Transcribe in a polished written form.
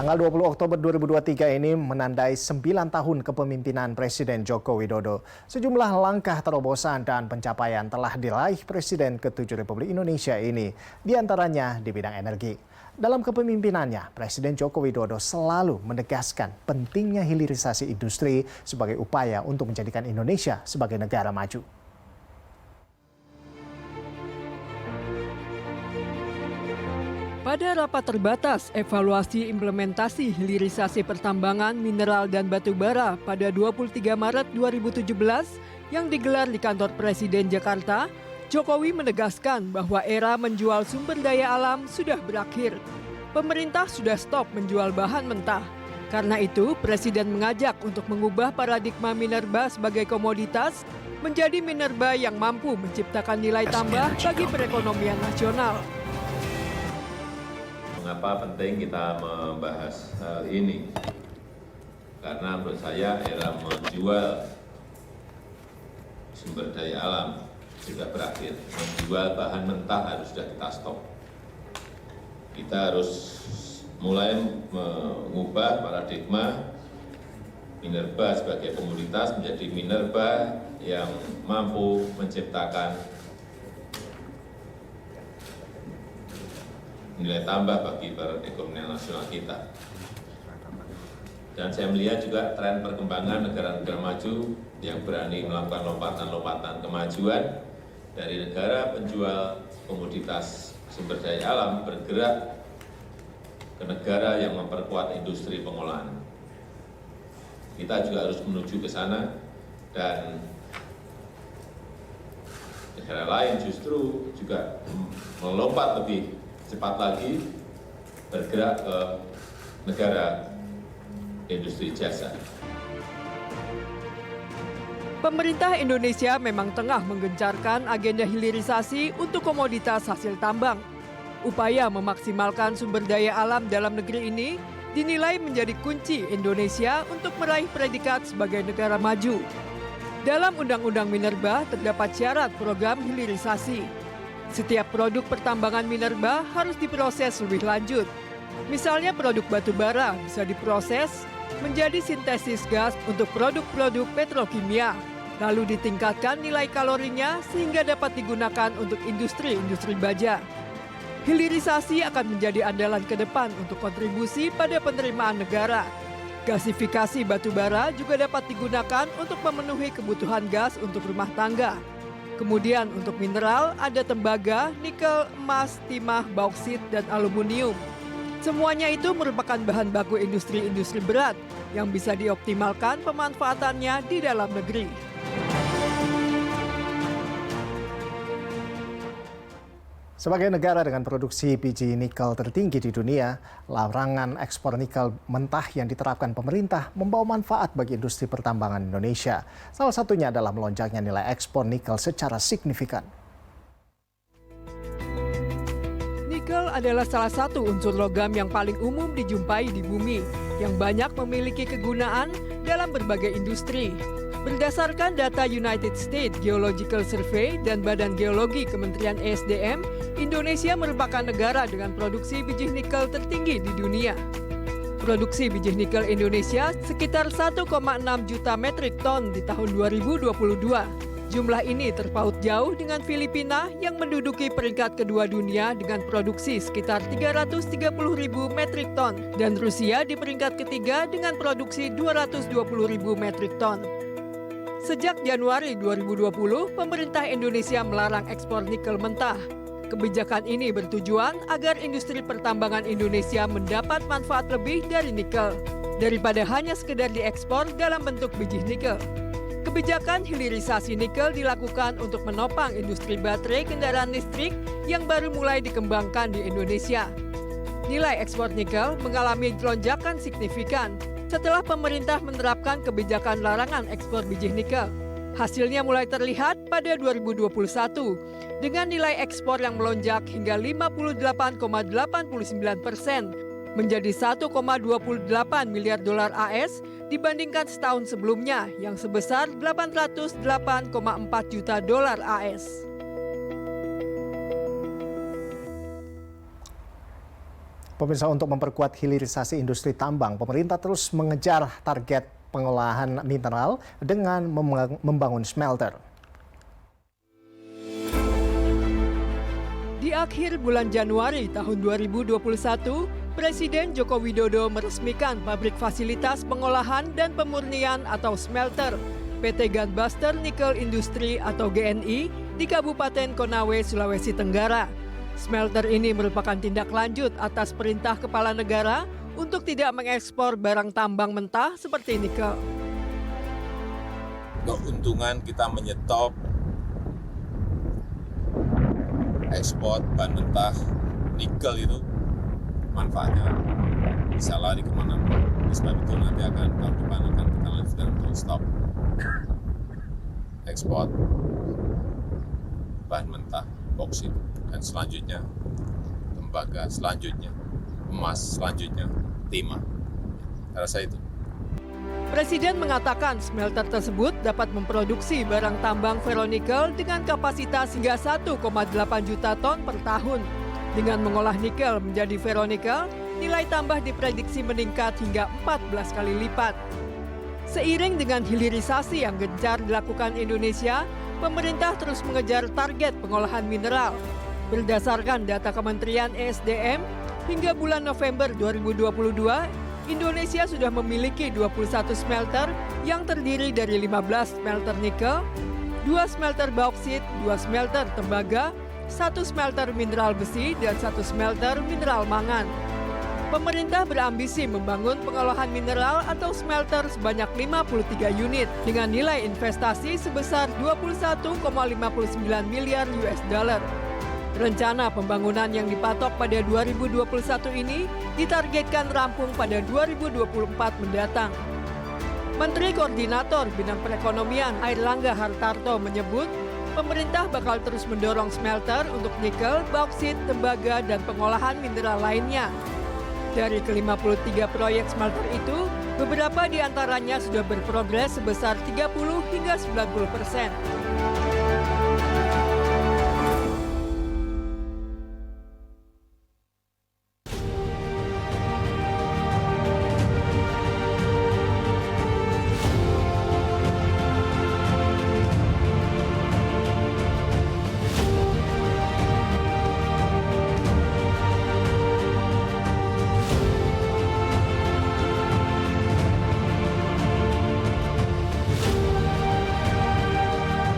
Tanggal 20 Oktober 2023 ini menandai 9 tahun kepemimpinan Presiden Joko Widodo. Sejumlah langkah terobosan dan pencapaian telah diraih Presiden ke-7 Republik Indonesia ini, diantaranya di bidang energi. Dalam kepemimpinannya, Presiden Joko Widodo selalu menegaskan pentingnya hilirisasi industri sebagai upaya untuk menjadikan Indonesia sebagai negara maju. Pada rapat terbatas evaluasi implementasi hilirisasi pertambangan mineral dan batu bara pada 23 Maret 2017 yang digelar di kantor Presiden Jakarta, Jokowi menegaskan bahwa era menjual sumber daya alam sudah berakhir. Pemerintah sudah stop menjual bahan mentah. Karena itu, Presiden mengajak untuk mengubah paradigma minerba sebagai komoditas menjadi minerba yang mampu menciptakan nilai tambah bagi perekonomian nasional. Mengapa penting kita membahas hal ini? Karena menurut saya era menjual sumber daya alam sudah berakhir. Menjual bahan mentah harus sudah kita stop. Kita harus mulai mengubah paradigma minerba sebagai komoditas menjadi minerba yang mampu menciptakan nilai tambah bagi perekonomian nasional kita. Dan saya melihat juga tren perkembangan negara-negara maju yang berani melakukan lompatan-lompatan kemajuan dari negara penjual komoditas sumber daya alam bergerak ke negara yang memperkuat industri pengolahan. Kita juga harus menuju ke sana dan negara lain justru juga melompat lebih cepat lagi bergerak ke negara industri jasa. Pemerintah Indonesia memang tengah menggencarkan agenda hilirisasi untuk komoditas hasil tambang. Upaya memaksimalkan sumber daya alam dalam negeri ini dinilai menjadi kunci Indonesia untuk meraih predikat sebagai negara maju. Dalam Undang-Undang Minerba terdapat syarat program hilirisasi. Setiap produk pertambangan minerba harus diproses lebih lanjut. Misalnya produk batu bara bisa diproses menjadi sintesis gas untuk produk-produk petrokimia, lalu ditingkatkan nilai kalorinya sehingga dapat digunakan untuk industri-industri baja. Hilirisasi akan menjadi andalan ke depan untuk kontribusi pada penerimaan negara. Gasifikasi batu bara juga dapat digunakan untuk memenuhi kebutuhan gas untuk rumah tangga. Kemudian untuk mineral ada tembaga, nikel, emas, timah, bauksit, dan aluminium. Semuanya itu merupakan bahan baku industri-industri berat yang bisa dioptimalkan pemanfaatannya di dalam negeri. Sebagai negara dengan produksi biji nikel tertinggi di dunia, larangan ekspor nikel mentah yang diterapkan pemerintah membawa manfaat bagi industri pertambangan Indonesia. Salah satunya adalah melonjaknya nilai ekspor nikel secara signifikan. Nikel adalah salah satu unsur logam yang paling umum dijumpai di bumi, yang banyak memiliki kegunaan dalam berbagai industri. Berdasarkan data United States Geological Survey dan Badan Geologi Kementerian ESDM, Indonesia merupakan negara dengan produksi biji nikel tertinggi di dunia. Produksi biji nikel Indonesia sekitar 1,6 juta metrik ton di tahun 2022. Jumlah ini terpaut jauh dengan Filipina yang menduduki peringkat kedua dunia dengan produksi sekitar 330.000 metrik ton dan Rusia di peringkat ketiga dengan produksi 220.000 metrik ton. Sejak Januari 2020, pemerintah Indonesia melarang ekspor nikel mentah. Kebijakan ini bertujuan agar industri pertambangan Indonesia mendapat manfaat lebih dari nikel, daripada hanya sekedar diekspor dalam bentuk biji nikel. Kebijakan hilirisasi nikel dilakukan untuk menopang industri baterai kendaraan listrik yang baru mulai dikembangkan di Indonesia. Nilai ekspor nikel mengalami lonjakan signifikan setelah pemerintah menerapkan kebijakan larangan ekspor biji nikel. Hasilnya mulai terlihat pada 2021 dengan nilai ekspor yang melonjak hingga 58,89% menjadi 1,28 miliar dolar AS dibandingkan setahun sebelumnya yang sebesar 808,4 juta dolar AS. Pemirsa, untuk memperkuat hilirisasi industri tambang, pemerintah terus mengejar target pengolahan mineral dengan membangun smelter. Di akhir bulan Januari tahun 2021, Presiden Joko Widodo meresmikan pabrik fasilitas pengolahan dan pemurnian atau smelter PT Gunbuster Nickel Industry atau GNI di Kabupaten Konawe, Sulawesi Tenggara. Smelter ini merupakan tindak lanjut atas perintah kepala negara untuk tidak mengekspor barang tambang mentah seperti nikel. Keuntungan kita menyetop ekspor bahan mentah nikel itu manfaatnya bisa lari kemana-mana. Sebab itu nanti tahun depan akan kita lanjutkan untuk stop ekspor bahan mentah, boksit, dan selanjutnya tembaga, selanjutnya emas, selanjutnya timah. Saya rasa itu. Presiden mengatakan smelter tersebut dapat memproduksi barang tambang ferronikel dengan kapasitas hingga 1,8 juta ton per tahun. Dengan mengolah nikel menjadi ferronikel, nilai tambah diprediksi meningkat hingga 14 kali lipat. Seiring dengan hilirisasi yang gencar dilakukan Indonesia, pemerintah terus mengejar target pengolahan mineral. Berdasarkan data Kementerian ESDM, hingga bulan November 2022, Indonesia sudah memiliki 21 smelter yang terdiri dari 15 smelter nikel, 2 smelter bauksit, 2 smelter tembaga, 1 smelter mineral besi, dan 1 smelter mineral mangan. Pemerintah berambisi membangun pengolahan mineral atau smelter sebanyak 53 unit dengan nilai investasi sebesar 21,59 miliar US dollar. Rencana pembangunan yang dipatok pada 2021 ini ditargetkan rampung pada 2024 mendatang. Menteri Koordinator Bidang Perekonomian Airlangga Hartarto menyebut, pemerintah bakal terus mendorong smelter untuk nikel, bauksit, tembaga, dan pengolahan mineral lainnya. Dari ke-53 proyek smelter itu, beberapa di antaranya sudah berprogres sebesar 30 hingga 90%.